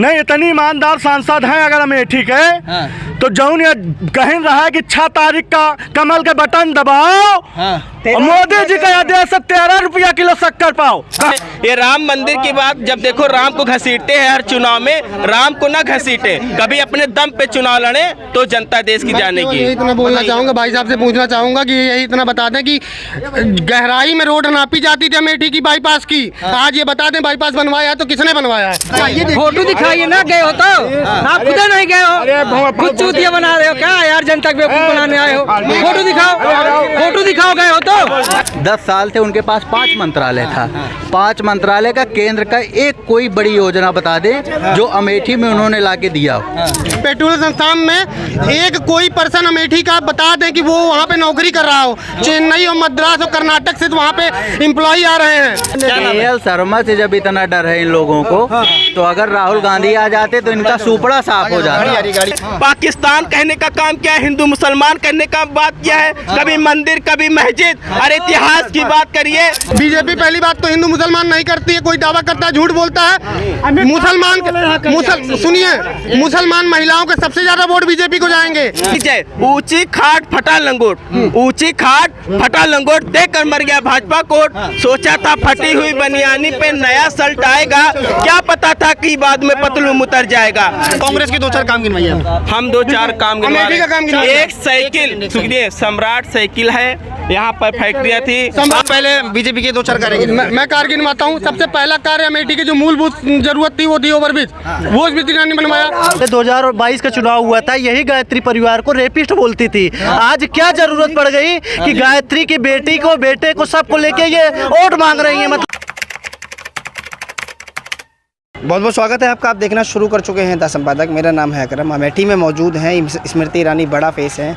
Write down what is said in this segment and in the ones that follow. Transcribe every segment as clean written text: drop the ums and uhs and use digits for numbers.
नहीं इतनी ईमानदार सांसद हैं अगर अमेठी के तो जौन ये कहन रहा है कि 6 तारीख का कमल के बटन दबाओ मोदी जी का आदेश से 13 रुपया किलो शक्कर पाओ। ये राम मंदिर की बात जब देखो राम को घसीटते हैं हर चुनाव में, राम को ना घसीटे, कभी अपने दम पे चुनाव लड़े तो जनता देश की जानेगी। यही इतना बोलना चाहूँगा, भाई साहब से पूछना चाहूँगा कि यही इतना बता दें कि गहराई में रोड नापी जाती थी अमेठी की बाईपास की, आज ये बता दें बाईपास बनवाया है तो किसने बनवाया है? फोटो दिखाइए ना, गए हो तो आप खुद नहीं गए हो, खुद चूतिया बना रहे हो क्या यार, जनता के बेवकूफ बनाने आए हो। फोटो दिखाओ गए हो तो। 10 साल थे उनके पास 5 मंत्रालय था, 5 मंत्रालय का केंद्र का एक कोई बड़ी योजना बता दे जो अमेठी में उन्होंने लाके दिया हो। पेट्रोल संस्थान में एक कोई पर्सन अमेठी का बता दें कि वो वहाँ पे नौकरी कर रहा हो, चेन्नई और मद्रास और कर्नाटक से तो वहाँ पे एम्प्लॉय आ रहे हैं। KL शर्मा से जब इतना डर है इन लोगों को तो अगर राहुल गांधी आ जाते तो इनका सुपड़ा साफ हो जाता। पाकिस्तान कहने का काम क्या है, हिंदू मुसलमान कहने का बात क्या है, कभी मंदिर कभी मस्जिद, अरे इतिहास की बात करिए। बीजेपी पहली बात तो हिंदू मुसलमान नहीं करती है, कोई दावा करता है झूठ बोलता है। सुनिए, मुसलमान महिलाओं के सबसे ज्यादा वोट बीजेपी को जाएंगे। ऊंची खाट फटा लंगोट, ऊंची खाट फटा लंगोट देकर मर गया भाजपा कोट, सोचा था फटी हुई बनियानी पे नया सल्ट आएगा, क्या पता था कि बाद में पतलूम उतर जाएगा। कांग्रेस के 2-4 काम गिनवाइए। हम 2-4 काम गिनवा, एक साइकिल सुखदेव सम्राट साइकिल है, यहाँ पर फैक्ट्रियाँ थी। पहले बीजेपी के 2-4 कार्य मैं कार्य गिनवाता हूँ। सबसे पहला कार्य अमेठी की जो मूलभूत जरूरत थी वो थी ओवरब्रिज, वो स्मृति ईरानी बनवाया। 2022 का चुनाव हुआ था, यही गायत्री परिवार को रेपिस्ट बोलती थी, आज क्या जरूरत पड़ गई कि गायत्री की बेटी को बेटे को सबको लेके ये वोट मांग रही है। मतलब बहुत बहुत स्वागत है आपका। आप देखना शुरू कर चुके हैं द संपादक। मेरा नाम है अकरम, अमेठी में मौजूद हैं। स्मृति ईरानी बड़ा फेस है।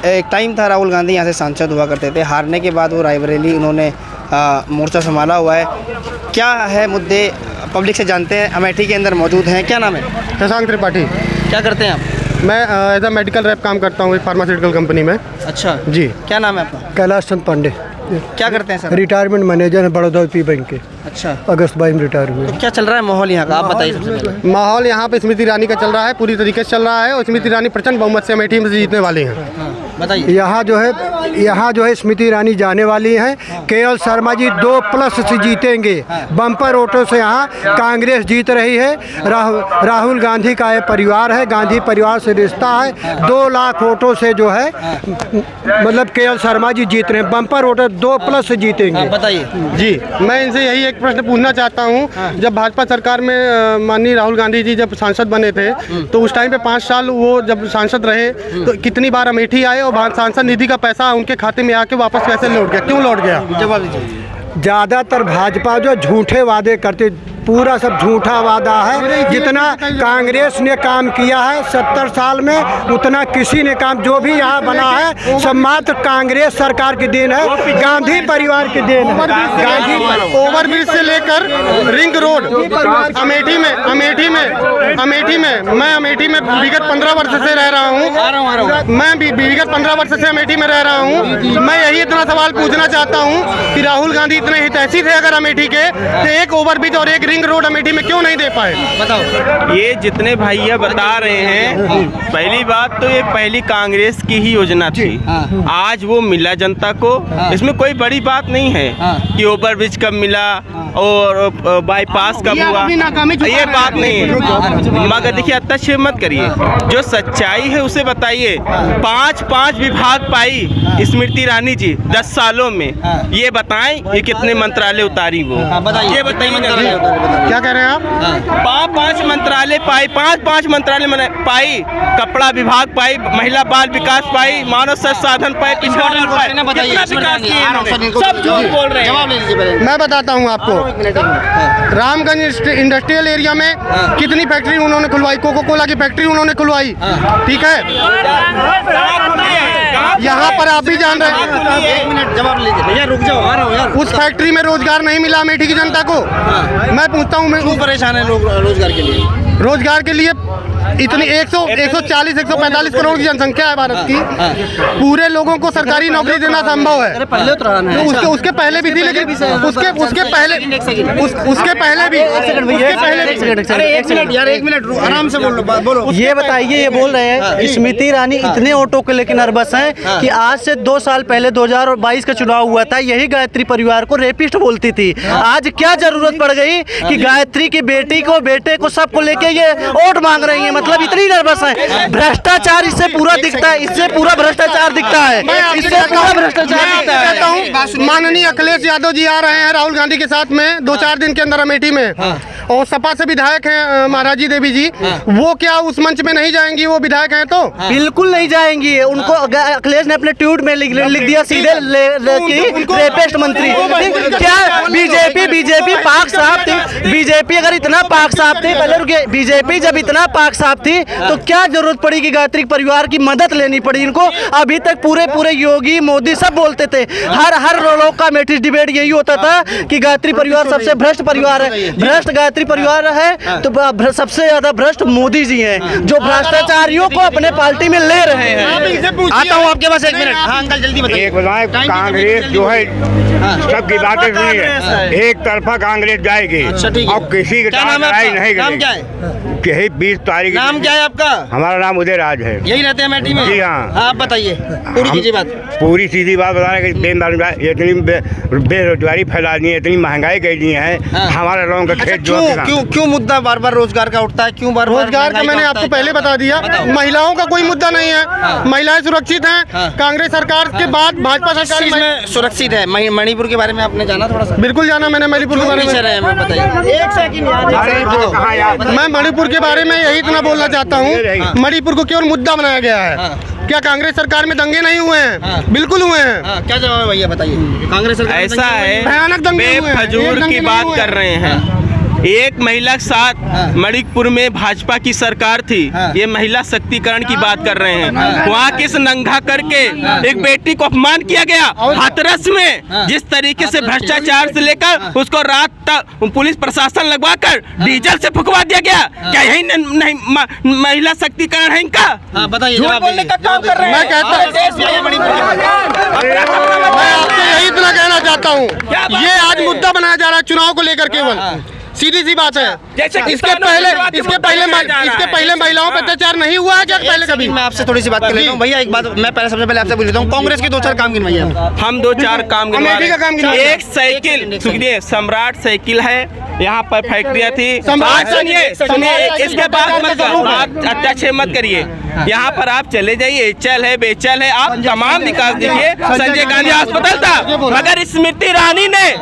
एक टाइम था राहुल गांधी यहाँ से सांसद हुआ करते थे, हारने के बाद वो रायबरेली उन्होंने मोर्चा संभाला हुआ है। क्या है मुद्दे पब्लिक से जानते हैं। अमेठी के अंदर मौजूद हैं। क्या नाम है? शशांक त्रिपाठी। क्या करते हैं आप? मैं एज अ मेडिकल रैप काम करता हूँ एक फार्मास्यूटिकल कंपनी में। अच्छा जी। क्या नाम है आपका? कैलाश चंद पांडे। क्या करते हैं सर? रिटायरमेंट मैनेजर है बड़ौदा पी बैंक के। अच्छा, अगस्त 22 में रिटायर हुए। तो क्या चल रहा है माहौल यहाँ का, आप बताइए सबसे पहले। माहौल यहाँ पे स्मृति ईरानी का चल रहा है, पूरी तरीके से चल रहा है और स्मृति ईरानी प्रचंड बहुमत से अमेठी में जीतने वाली हैं। बताइए। यहाँ जो है स्मृति ईरानी जाने वाली हैं। KL शर्मा जी 2+ से जीतेंगे, बम्पर वोटों से यहाँ कांग्रेस जीत रही है। राहुल गांधी का ये परिवार है, गांधी परिवार से रिश्ता है। 2 लाख वोटों से जो है मतलब KL शर्मा जी जीत रहे हैं, बम्पर वोटर 2+ से जीतेंगे। बताइए जी। मैं इनसे यही एक प्रश्न पूछना चाहता हूँ, जब भाजपा सरकार में माननीय राहुल गांधी जी जब सांसद बने थे तो उस टाइम पे 5 साल वो जब सांसद रहे तो कितनी बार अमेठी आए और सांसद निधि का पैसा उनके खाते में आके वापस कैसे लौट गया, क्यों लौट गया? जवाब दीजिए। ज़्यादातर भाजपा जो झूठे वादे करते, पूरा सब झूठा वादा है। जितना कांग्रेस ने काम किया है 70 साल में उतना किसी ने काम, जो भी यहाँ बना है सब मात्र कांग्रेस सरकार की देन है, गांधी परिवार की देन है। गांधी ओवरब्रिज से लेकर रिंग रोड अमेठी में मैं अमेठी में विगत 15 वर्ष से रह रहा हूँ। मैं भी विगत 15 वर्ष से अमेठी में रह रहा हूँ। मैं यही इतना सवाल पूछना चाहता हूँ कि राहुल गांधी इतने हितैषी थे अगर अमेठी के, तो एक ओवरब्रिज और एक रिंग रोड अमेठी में क्यों नहीं दे पाए? बताओ। ये जितने भैया बता रहे हैं, पहली बात तो ये पहली कांग्रेस की ही योजना थी, आज वो मिला जनता को। इसमें कोई बड़ी बात नहीं है कि ओवरब्रिज कब मिला और बाईपास कब हुआ, ये बात नहीं है। मगर देखिए अत्यक्ष मत करिए, जो सच्चाई है उसे बताइए। 5 विभाग पाई स्मृति ईरानी जी 10 सालों में, ये बताएं ये कितने मंत्रालय उतारी वो, ये बताइए। क्या कह रहे हैं आप? 5 मंत्रालय पाई, 5 मंत्रालय पाई, कपड़ा विभाग पाई, महिला बाल विकास पाई, मानव संसाधन पाई, पिछड़ा पाई, सब झूठ बोल रहे हैं। मैं बताता हूँ आपको, रामगंज इंडस्ट्रियल एरिया में कितनी फैक्ट्री उन्होंने खुलवाई, कोको कोला की फैक्ट्री उन्होंने खुलवाई, ठीक है। यहाँ पर आप भी जान रहे हैं। एक मिनट जवाब लीजिए भैया, रुक जाओ, आ रहा हूँ यार। उस फैक्ट्री में रोजगार नहीं मिला अमेठी की जनता को। मैं पूछता हूँ, मैं क्यों परेशान है लोग रोजगार के लिए? रोजगार के लिए इतनी 140-145 करोड़ की जनसंख्या है भारत की, पूरे लोगों को सरकारी नौकरी देना संभव है। तो उसके पहले भी थी, लेकिन उसके पहले एक मिनट आराम से बोलो। ये बताइए, ये बोल रहे हैं स्मृति ईरानी इतने ऑटो को लेकर नर्वस हैं कि आज से 2 साल पहले 2022 का चुनाव हुआ था, यही गायत्री परिवार को रेपिस्ट बोलती थी। आज क्या जरूरत पड़ गई कि गायत्री की बेटी को, बेटे को, सबको लेके ये वोट मांग रही है? मतलब इतनी नर्वस है। भ्रष्टाचार इससे पूरा दिखता है, इससे पूरा भ्रष्टाचार दिखता है, इससे पूरा भ्रष्टाचार दिखता है। माननीय अखिलेश यादव जी आ रहे हैं राहुल गांधी के साथ में 2-4 दिन के अंदर अमेठी में, और सपा से विधायक हैं महाराजी देवी जी, वो क्या उस मंच में नहीं जाएंगी? वो विधायक हैं तो बिल्कुल नहीं जाएंगी। उनको अखिलेश ने अपने ट्वीट में लिख दिया सीधे रेपिस्ट मंत्री। क्या बीजेपी पाक साफ थी? बीजेपी अगर इतना पाक साफ थी, पहले रुकिए, बीजेपी जब इतना पाक साफ थी तो क्या जरूरत पड़ी कि गायत्री परिवार की मदद लेनी पड़ी इनको? अभी तक पूरे योगी मोदी सब बोलते थे, हर लोग का अमेठी डिबेट यही होता था कि गायत्री परिवार सबसे भ्रष्ट परिवार है। भ्रष्ट गायत्री परिवार है तो सबसे ज्यादा भ्रष्ट मोदी जी हैं, जो भ्रष्टाचारियों को अपने पार्टी में ले रहे हैं। आता हूँ आपके पास, 1 मिनट। हाँ अंकल जल्दी बताइए। एक बताएं, कांग्रेस जो है सबकी बातें सुनिए, एक तरफा कांग्रेस जाएगी और किसी के साथ लड़ाई नहीं करेगी। यही 20 तारीख। नाम क्या है आपका? हमारा नाम उदय राज है। यही रहते हैं अमेठी में? जी हाँ। आप बताइए, पूरी कीजिए बात। पूरी सीधी बात बता रहे हैं कि इतनी बेरोजगारी फैला दी है, इतनी महंगाई कर दी है। हमारे लोगों का खेत जो क्यों मुद्दा बार बार रोजगार का उठता है? क्यों बार रोजगार का मैंने आपको पहले बता दिया, महिलाओं का कोई मुद्दा नहीं है। महिलाएं सुरक्षित हैं। कांग्रेस सरकार के बाद भाजपा सरकार में सुरक्षित है। मणिपुर के बारे में आपने जाना थोड़ा सा? बिल्कुल जाना मैंने मणिपुर के बारे में। बताइए। 1 सेकंड। मैं मणिपुर के बारे में यही इतना बोलना चाहता हूँ, मणिपुर को केवल मुद्दा बनाया गया है। क्या कांग्रेस सरकार में दंगे नहीं हुए हैं? बिल्कुल हुए हैं। क्या जवाब है भैया, बताइए। कांग्रेस सरकार ऐसा है, भयानक दंगे हुए हैं। बेफजूल की बात कर रहे हैं। एक महिला के साथ मणिपुर में भाजपा की सरकार थी, ये महिला शक्तिकरण की बात कर रहे हैं। वहाँ किस नंगा करके एक बेटी को अपमान किया गया, हाथरस में जिस तरीके से भ्रष्टाचार से लेकर उसको रात तक पुलिस प्रशासन लगवाकर डीजल से फुकवा दिया गया। क्या यही नहीं महिला शक्तिकरण है इनका? बताइए। बोलने का काम कर रहे हैं। मैं आपसे यही इतना कहना चाहता हूँ, ये आज मुद्दा बनाया जा रहा है चुनाव को लेकर केवल। सीधी सी बात है। इसके पहले महिलाओं पर अत्याचार नहीं हुआ है क्या पहले कभी? मैं आपसे थोड़ी सी बात कर लेता हूँ भैया। एक बात मैं सबसे पहले आपसे पूछ लेता हूँ, कांग्रेस के 2-4 काम गिनवाइए। हम 2-4 काम गिनवाइए। एक साइकिल, सुनिए, सम्राट साइकिल है, यहाँ पर फैक्ट्रियाँ थी। सुनिए, इसके बाद मत अच्छा मत करिए। यहाँ पर आप चले जाइए, एचएल है, बेचल है, आप तमाम विकास देखिए। संजय गांधी अस्पताल था, मगर स्मृति ईरानी ने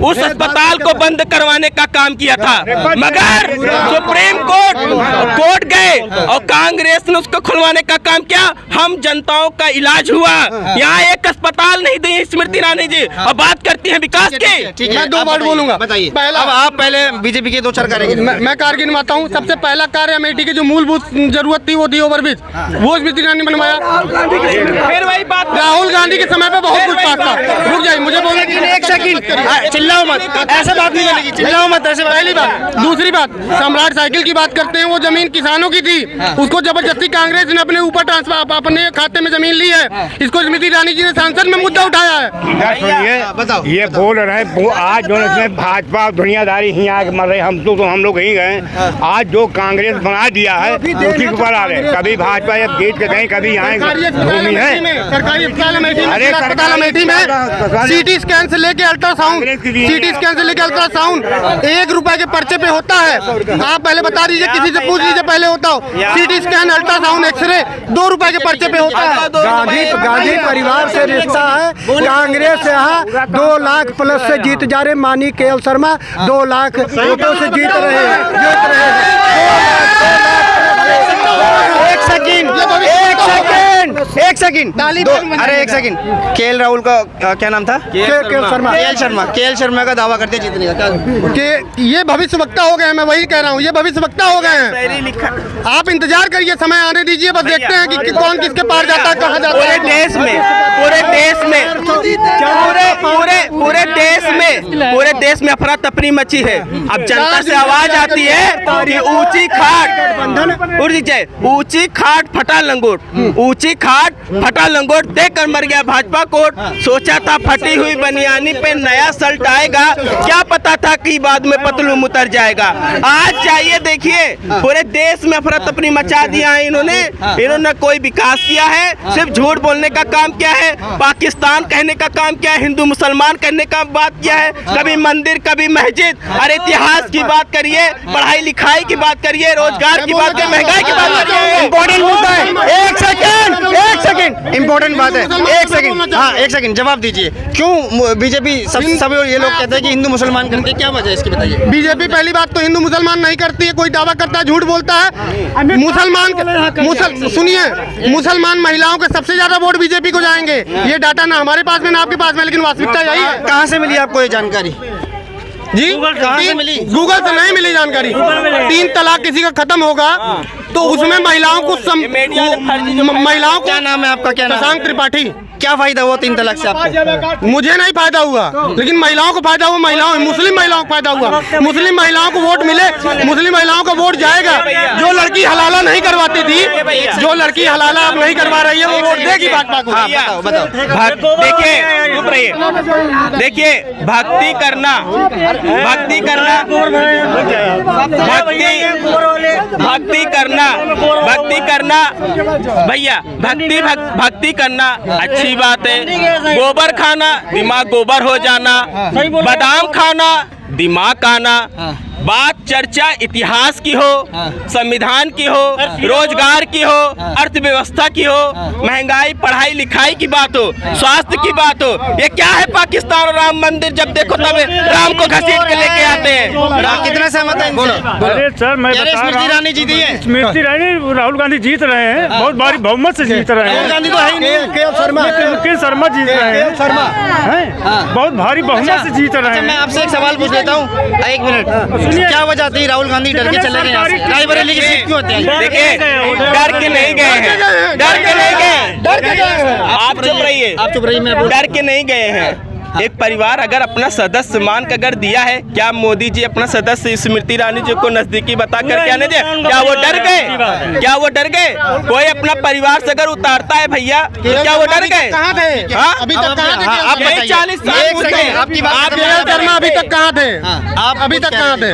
उस अस्पताल को बंद करवाने का काम किया था, मगर सुप्रीम कोर्ट गए और कांग्रेस ने उसको खुलवाने का काम किया। हम जनताओं का इलाज हुआ। यहाँ एक अस्पताल नहीं दी स्मृति ईरानी जी, और बात करती है विकास की। मैं 2 बार बोलूंगा। बताइए। अब आप पहले बीजेपी के 2-4 कार्य। मैं कार्य गिनवाता हूँ। सबसे पहला कार्य अमेठी की जो मूलभूत जरूरत थी वो थी ओवरब्रिज, वो स्मृति ईरानी बनवाया। फिर वही बात, राहुल गांधी के समय पे बहुत कुछ पास था। रुक जाइए, मुझे बोलने की 1 सेकंड। चिल्लाओ मत, ऐसा बात नहीं बनेगी। चिल्लाओ मत ऐसे। पहली बात। दूसरी बात, सम्राट साइकिल की बात करते हैं, वो जमीन किसानों की थी, उसको जबरदस्ती कांग्रेस ने अपने ऊपर ट्रांसफर, अपने खाते में जमीन ली है। इसको स्मृति ईरानी जी ने संसद में मुद्दा उठाया है। सुनिए, ये बोल रहे हैं आज जो भाजपा दुनियादारी ही आगे मर रहे, हम लोग ही गए। आज जो कांग्रेस बना दिया है उसी के ऊपर आ रहे। कभी भाजपा जब जीत के गए, कभी यहाँ भूमि है। सरकारी अस्पताल अमेठी में सीटी स्कैन से लेके अल्ट्रासाउंड, 1 रुपए के पर्चे पे होता है। आप पहले बता दीजिए, किसी से पूछ लीजिए पहले होता हो। सीटी स्कैन, अल्ट्रासाउंड, एक्सरे 2 रुपए के पर्चे पे होता है। गांधी परिवार से रिश्ता है। कांग्रेस यहाँ 2 लाख प्लस से जीत जा रहे। मानी केएल शर्मा 2 लाख वोटों से जीत रहे हैं। एक सेकंड सेकंड अरे एक सेकंड, केएल राहुल का क्या नाम था? केएल शर्मा का दावा करते जीतने का कि ये भविष्यवक्ता हो गए हैं, मैं वही कह रहा हूँ, ये भविष्यवक्ता हो गए हैं। आप इंतजार करिए, समय आने दीजिए, बस देखते हैं कि कौन किसके पार जाता है, कहाँ जाता है। पूरे देश में अफरा तफरी मची है। अब जनता से आवाज आती है कि ऊंची खाट फटा लंगोट, ऊंची खाट फटा लंगोट देकर मर गया भाजपा कोट। सोचा था फटी हुई बनियानी पे नया सल्ट आएगा, क्या पता था कि बाद में पतलूम उतर जाएगा। आज चाहिए देखिए, पूरे देश में अफरा तफरी मचा दिया है इन्होंने कोई विकास किया है, सिर्फ झूठ बोलने का काम किया है, पाकिस्तान कहने का काम किया है, हिंदू मुसलमान कहने का बात किया है, कभी मंदिर कभी मस्जिद। अरे इतिहास की बात करिए, पढ़ाई लिखाई की बात करिए, रोजगार की बात करिए, महंगाई की बात करिए। इम्पोर्टेंट मुद्दा है, एक सेकंड इम्पोर्टेंट बात है, एक सेकंड जवाब दीजिए। क्यों बीजेपी सब ये लोग कहते हैं कि हिंदू मुसलमान करके, क्या वजह है इसकी बताइए? बीजेपी पहली बात तो हिंदू मुसलमान नहीं करती है, कोई दावा करता है झूठ बोलता है। मुसलमान महिलाओं के सबसे ज्यादा वोट बीजेपी को जाएंगे, ये डाटा ना हमारे पास में ना आपके पास में, लेकिन वास्तविकता यही है। कहाँ से मिली आपको ये जानकारी जी? कहाँ से मिली? गूगल से नहीं मिली जानकारी। 3 तलाक किसी का खत्म होगा तो उसमें महिलाओं को क्या नाम है आपका? क्या नाम? शशांक त्रिपाठी। क्या फायदा हुआ 3 तलाक से आपको? मुझे नहीं फायदा हुआ, लेकिन महिलाओं को फायदा हुआ, मुस्लिम महिलाओं को फायदा हुआ। मुस्लिम महिलाओं को वोट मिले, मुस्लिम महिलाओं का वोट जाएगा। जो लड़की हलाला नहीं करवाती थी, जो लड़की हलाला अब नहीं करवा रही है, वो वोट देगी भाजपा को। बताओ। देखिए भक्ति करना भैया, भक्ति करना अच्छी बात है। गोबर खाना दिमाग गोबर हो जाना, बादाम खाना दिमाग आना। बात चर्चा इतिहास की हो, संविधान की हो, रोजगार की हो, अर्थव्यवस्था की हो, महंगाई पढ़ाई लिखाई की बात हो, स्वास्थ्य की बात हो। ये क्या है पाकिस्तान और राम मंदिर? जब देखो तब राम को घसीट के लेके आते हैं। कितना सहमत है? अरे सर मैं बता रहा हूं, स्मृति ईरानी जीती है। स्मृति ईरानी राहुल गांधी जीत रहे हैं, बहुत भारी बहुमत से जीत रहे हैं। राहुल गांधी तो है ही नहीं, के शर्मा जीत रहे हैं, बहुत भारी बहुमत से जीत रहे हैं। मैं आपसे एक सवाल पूछ लेता हूँ, 1 मिनट। क्या वजह थी राहुल गांधी डर के चले गए यहाँ से? रायबरेली की सीट क्यों होती है? देखिए डर के नहीं गए हैं, आप चुप रहिए, मैं डर के नहीं गए हैं। एक परिवार अगर अपना सदस्य मान कर अगर दिया है, क्या मोदी जी अपना सदस्य स्मृति ईरानी जी को नजदीकी बता कर क्या नहीं दिया? क्या वो डर गए? कोई अपना परिवार से अगर उतारता है भैया, क्या वो डर गए? कहाँ थे? अभी तक कहाँ थे? आप 40 साल पूछते हैं, आपकी बात आप शर्मा अभी तक कहाँ थे? आप अभी तक कहाँ थे?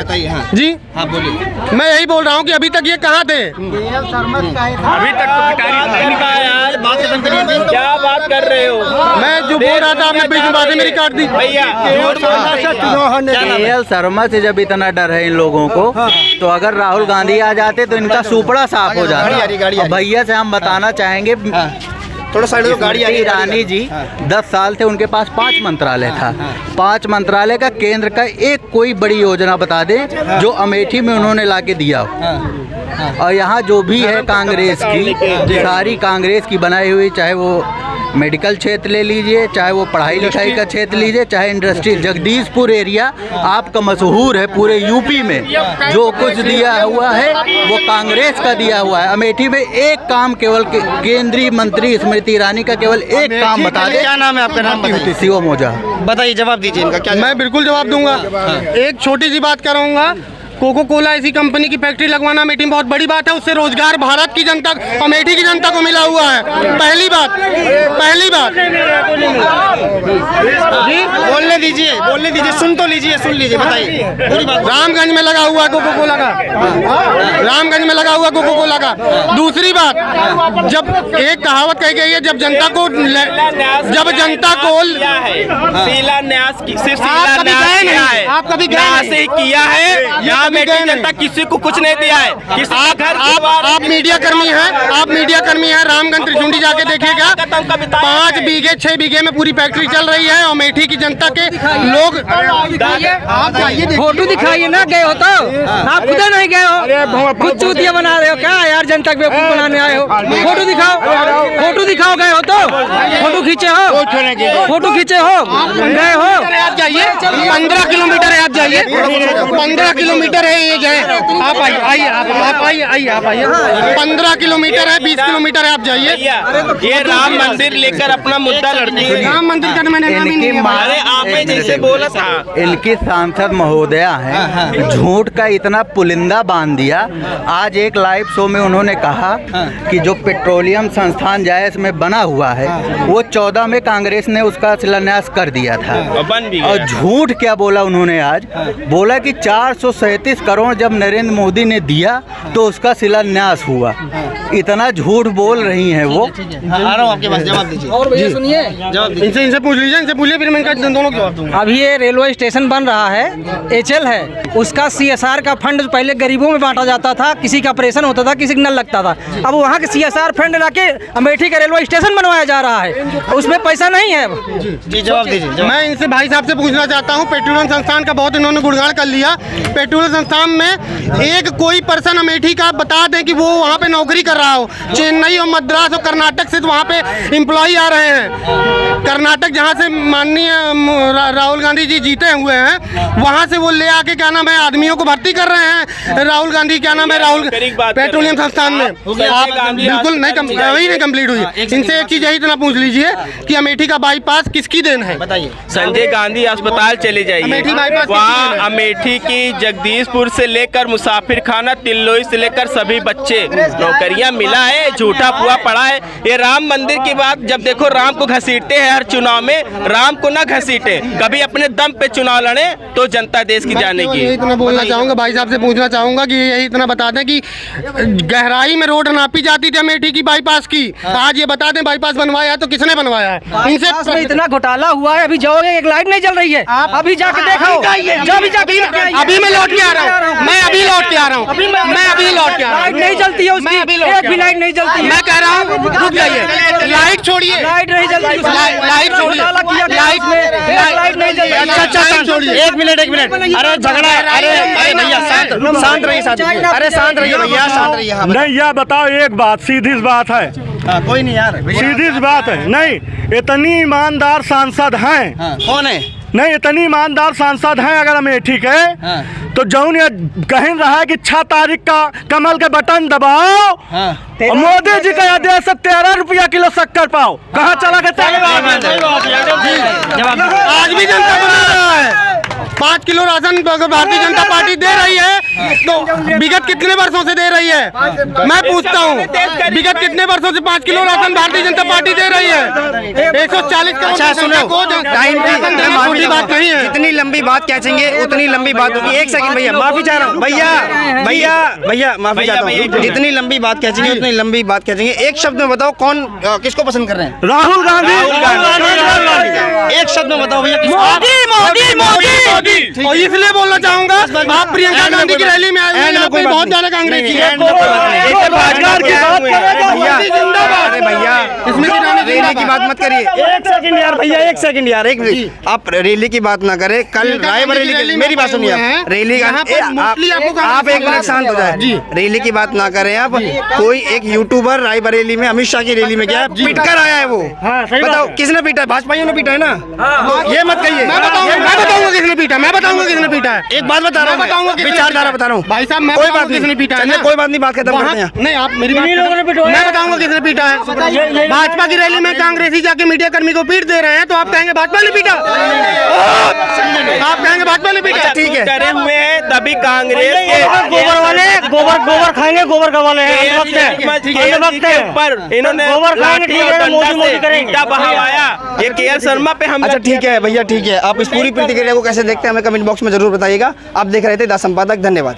जी हाँ बोलिए। मैं यही बोल रहा हूँ कि अभी तक ये कहाँ थे? अभी तक क्या बात कर रहे हो? मैं जो बोल रहा था आपने बीच में बातें मेरी काट दी। भैया केएल शर्मा से जब इतना डर है इन लोगों को, तो अगर राहुल गांधी आ जाते तो इनका सुपड़ा साफ हो जाता। और भैया से हम बताना चाहेंगे, थोड़ा साइड में गाड़ी ईरानी जी 10 साल थे, उनके पास 5 मंत्रालय था। 5 मंत्रालय का केंद्र का एक कोई बड़ी योजना बता दें जो अमेठी में उन्होंने लाके दिया हो। और यहाँ जो भी है कांग्रेस की, सारी कांग्रेस की बनाई हुई, चाहे वो मेडिकल क्षेत्र ले लीजिए, चाहे वो पढ़ाई लिखाई का क्षेत्र लीजिए, चाहे इंडस्ट्री। जगदीशपुर एरिया आपका मशहूर है पूरे यूपी में, जो कुछ दिया हुआ है वो कांग्रेस का दिया हुआ है। अमेठी में एक काम केवल केंद्रीय मंत्री स्मृति ईरानी का केवल एक काम बता दें। क्या नाम है आपका? नाम बताइए। शिव मोजा। बताइए, जवाब दीजिए इनका। क्या मैं बिल्कुल जवाब दूंगा। एक छोटी सी बात करूंगा, कोको कोला ऐसी कंपनी की फैक्ट्री लगवाना अमेठी में बहुत बड़ी बात है। उससे रोजगार भारत की जनता, अमेठी की जनता को मिला हुआ है। पहली बात जी बोलने दीजिए, सुन लीजिए, बताइए पूरी बात। रामगंज में लगा हुआ कोको कोला का, रामगंज में लगा हुआ कोको कोला का। दूसरी बात, जब एक कहावत कही गई है, जब जनता को शिलान्यास किया है, आप कभी गए यहाँ से किया है, यहाँ अमेठी जनता किसी को कुछ नहीं दिया है। आप मीडिया कर्मी हैं, आप मीडिया कर्मी हैं, रामगंज त्रिचुंडी जाके देखिएगा, 5 बीघे 6 बीघे में पूरी फैक्ट्री चल रही है। अमेठी की जनता के लोग, फोटो दिखाइए ना, गए हो तो आप खुद नहीं गए हो, खुद चूतिया बना रहे हो क्या यार, जनता के बेवकूफ बनाने आए हो। फोटो दिखाओ, गए हो तो फोटो खींचे हो, फोटो खींचे हो, गए हो। 15 किलोमीटर है, आप जाइए, 15 किलोमीटर है ये जो है, आप आइए, आप आइए, 15 किलोमीटर है, 20 किलोमीटर है, आप जाइए। ये राम मंदिर लेकर अपना मुद्दा लड़ती है। राम मंदिर का मैंने नाम ही नहीं लिया। अरे आपने जैसे बोला था, इनकी सांसद महोदया हैं, झूठ का इतना पुलिंदा बांध दिया। आज एक लाइव शो में उन्होंने कहा कि जो पेट्रोलियम संस्थान जायज में बना हुआ है वो 14 में कांग्रेस ने उसका शिलान्यास कर दिया था। बन भी और झूठ क्या बोला उन्होंने आज, बोला कि 437 करोड़ जब नरेंद्र मोदी ने दिया तो उसका शिलान्यास हुआ। इतना झूठ बोल रही हैं वो। आ रहा हूँ आपके पास, जवाब दीजिए। और भैया सुनिए, इनसे पूछ लीजिए, इनसे पूछिए, फिर मैं इनका दोनों को जवाब दूंगा। अभी ये रेलवे स्टेशन बन रहा है, एचएल है, उसका CSR का फंड पहले गरीबों में बांटा जाता था, किसी का ऑपरेशन होता था, किसी का नल लगता था। अब वहाँ के CSR फंड लाके अमेठी का रेलवे स्टेशन बनवाया जा रहा है, उसमें पैसा नहीं है। जी जवाब दीजिए। मैं इनसे भाई साहब से पूछना चाहता हूँ, पेट्रोलियम संस्थान का बहुत इन्होंने गुणगान कर लिया। पेट्रोलियम संस्थान में एक कोई पर्सन अमेठी का बता दें कि वो वहाँ पे नौकरी कर रहा हो। चेन्नई और मद्रास और कर्नाटक से तो वहाँ पे एम्प्लॉई आ रहे हैं। कर्नाटक जहाँ से माननीय राहुल गांधी जी जीते हुए हैं, वहाँ से वो ले आके क्या नाम है आदमियों को भर्ती कर रहे हैं। राहुल गांधी क्या नाम है, राहुल पेट्रोलियम संस्थान में आप बिल्कुल नहीं कंप्लीट हुई। इनसे एक चीज यही इतना पूछ लीजिए कि अमेठी का बाईपास किसकी देन है, बताइए। संजय गांधी अस्पताल चले जाइए, अमेठी बाईपास वहाँ अमेठी की जगदीशपुर से लेकर मुसाफिर खाना, तिल्लोई से लेकर सभी बच्चे नौकरियां मिला है। झूठा पुआ पड़ा है। ये राम मंदिर की बात, जब देखो राम को घसीटते हैं हर चुनाव में, राम को ना घसीटे, कभी अपने दम पे चुनाव लड़े तो जनता देश की जानेगी। यही इतना बोलना चाहूँगा, भाई साहब से पूछना चाहूँगा कि यही इतना बता दें कि गहराई में रोड नापी जाती थी अमेठी की बाईपास की, आज ये बता दें बाईपास बनवाया है तो किसने बनवाया है। इनसे इतना घोटाला हुआ है, अभी जाओगे एक लाइट नहीं जल रही है, अभी जाके देखो, अभी मैं लौट के आ रहा हूँ, मैं अभी लौट के आ रहा हूँ, मैं अभी लौट के आ रहा हूँ। लाइट नहीं जलती है उसकी, एक भी लाइट नहीं जलती है। मैं कह रहा हूँ रुक जाइए, लाइट छोड़िए, लाइट नहीं जलती, लाइट छोड़िए, लाइट में लाइट नहीं जलती। अच्छा छोड़िए, एक मिनट, अरे झगड़ा, अरे भैया शांत रहिए, अरे शांत रहिए भैया, शांत रहिए। नहीं, यह बताओ एक बात, सीधी सी बात है, कोई नहीं यार, सीधी सी बात है। नहीं, इतनी ईमानदार सांसद हैं, कौन है? नहीं इतनी ईमानदार सांसद हैं अगर अमेठी के, तो जौन ये कह रहा है कि 6 तारीख का कमल के बटन दबाओ और मोदी जी का आदेश से 13 रुपया किलो शक्कर पाओ, कहाँ चला गया? आज भी जनता बना रहा है। 5 kilo ration Bharatiya Janata party दे रही है, तो विगत कितने वर्षों से दे रही है? मैं पूछता हूँ, विगत कितने वर्षों से 5 kilo ration Bharatiya Janata party दे रही है? 140 करोड़। अच्छा सुनो, टाइम की बात नहीं है। जितनी लंबी बात खींचेंगे उतनी लंबी बात होगी। एक सेकंड भैया, माफी चाह रहा हूँ भैया माफी चाहता हूँ। जितनी लंबी बात खींचेंगे उतनी लंबी बात खींचेंगे। एक शब्द में बताओ कौन किसको पसंद कर रहे हैं? राहुल गांधी। एक शब्द में बताओ भैया। और इसलिए बोलना चाहूंगा, आप प्रियंका गांधी की रैली में आए हुए हैं, आपको बहुत ज्यादा कांग्रेसी है। भैया इसमें रैली की बात मत करिए। एक सेकंड यार भैया, एक सेकंड यार, एक आप रैली की बात ना करें। कल रायबरेली, मेरी बात सुनिए आप, रैली आप एक मिनट शांत हो जाए। रैली की बात ना करें आप। कोई एक यूट्यूबर रायबरेली में अमित शाह की रैली में क्या पीट कर आया है? वो बताओ किसने पीटा है? भाजपाइयों ने पीटा है ना? ये मत कहिए। मैं बताऊंगा किसने पीटा, मैं बताऊंगा किसने पीटा है। एक बात बता रहा हूँ, बताऊंगा विचारधारा बता रहा हूँ भाई साहब। मैं कोई बात नहीं, किसने पीटा है, कोई बात नहीं, बात खत्म करते हैं। नहीं आप मेरी बात, मैं बताऊंगा किसने पीटा है। भाजपा की रैली में कांग्रेसी जाके मीडिया कर्मी को पीट दे रहे हैं, तो आप कहेंगे भाजपा ने पीटा? आप कहेंगे भाजपा ने पीटा? ठीक है, डरे हुए हैं तभी कांग्रेस गोबर वाले गोबर खाएंगे, गोबर का वाले पर इन्होंने बहावाया। ये केएल शर्मा पे हम। अच्छा ठीक है भैया, ठीक है। आप इस पूरी प्रतिक्रिया को कैसे देखते हैं हमें कमेंट बॉक्स में जरूर बताइएगा। आप देख रहे थे द संपादक, धन्यवाद।